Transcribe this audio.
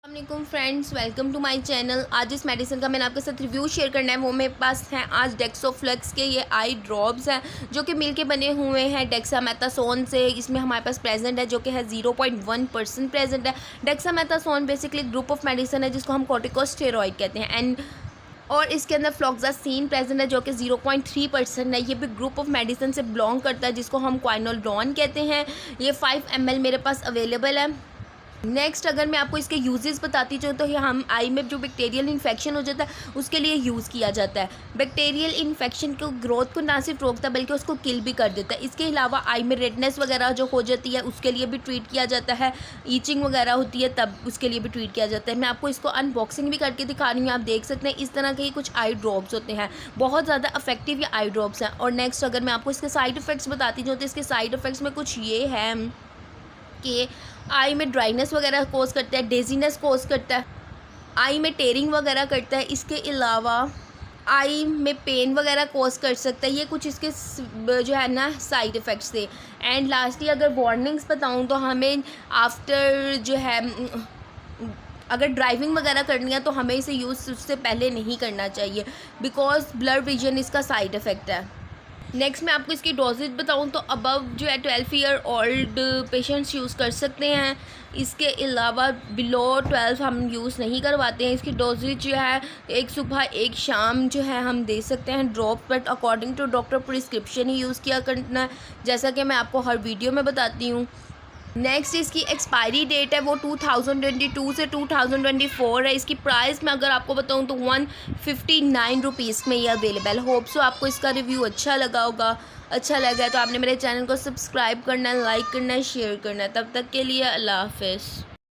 अस्सलामुअलैकुम friends, welcome to my channel. आज इस मेडिसिन का मैंने आपके साथ रिव्यू शेयर करना है। वो मेरे पास हैं आज डेक्सोफ्लेक्स के ये आई ड्रॉप्स हैं जो कि मिल के बने हुए हैं डेक्सामेथासोन से। इसमें हमारे पास प्रेजेंट है जो कि है 0.1% प्रेजेंट है। Dexamethasone basically group of medicine है जिसको हम कॉर्टिकोस्टेरॉइड कहते हैं और इसके अंदर फ्लॉक्सासिन प्रेजेंट है जो कि 0.3% है। ये भी ग्रुप ऑफ मेडिसिन से बिलोंग करता है जिसको हम क्वाइनोलडोन कहते हैं। ये 5 ml मेरे पास अवेलेबल है। नेक्स्ट अगर मैं आपको इसके यूजेस बताती चाहूँ तो ये हम आई में जो बैक्टीरियल इन्फेक्शन हो जाता है उसके लिए यूज़ किया जाता है। बैक्टीरियल इन्फेक्शन को ग्रोथ को ना सिर्फ रोकता है बल्कि उसको किल भी कर देता है। इसके अलावा आई में रेडनेस वगैरह जो हो जाती है उसके लिए भी ट्रीट किया जाता है। ईचिंग वगैरह होती है तब उसके लिए भी ट्रीट किया जाता है। मैं आपको इसको अनबॉक्सिंग भी करके दिखा रही हूँ। आप देख सकते हैं इस तरह के कुछ आई ड्रॉप्स होते हैं, बहुत ज़्यादा इफेक्टिव ये आई ड्रॉप्स हैं। और नेक्स्ट अगर मैं आपको इसके साइड इफ़ेक्ट्स बताती हूँ तो इसके साइड इफ़ेक्ट्स में कुछ ये है कि आई में ड्राइनेस वगैरह कोज करता है, डेजीनेस कोज करता है, आई में टेयरिंग वगैरह करता है। इसके अलावा आई में पेन वगैरह कोज कर सकता है। ये कुछ इसके जो है ना साइड इफ़ेक्ट्स थे। एंड लास्टली अगर वार्निंग्स बताऊँ तो हमें आफ्टर जो है अगर ड्राइविंग वगैरह करनी है तो हमें इसे यूज़ उससे पहले नहीं करना चाहिए बिकॉज ब्लड विजन इसका साइड इफ़ेक्ट है। नेक्स्ट मैं आपको इसकी डोजेज बताऊं तो अबव जो है 12 ईयर ओल्ड पेशेंट्स यूज़ कर सकते हैं। इसके अलावा बिलो 12 हम यूज़ नहीं करवाते हैं। इसकी डोजेज जो है एक सुबह एक शाम जो है हम दे सकते हैं drop, but according to doctor prescription ही यूज़ किया करना है जैसा कि मैं आपको हर वीडियो में बताती हूँ। नेक्स्ट इसकी एक्सपायरी डेट है वो 2022 से 2024 है। इसकी प्राइस मैं अगर आपको बताऊं तो 159 रुपीज़ में ये अवेलेबल। होप सो आपको इसका रिव्यू अच्छा लगा होगा। अच्छा लगा है तो आपने मेरे चैनल को सब्सक्राइब करना है, लाइक करना है, शेयर करना है। तब तक के लिए अल्लाह हाफ़िज़।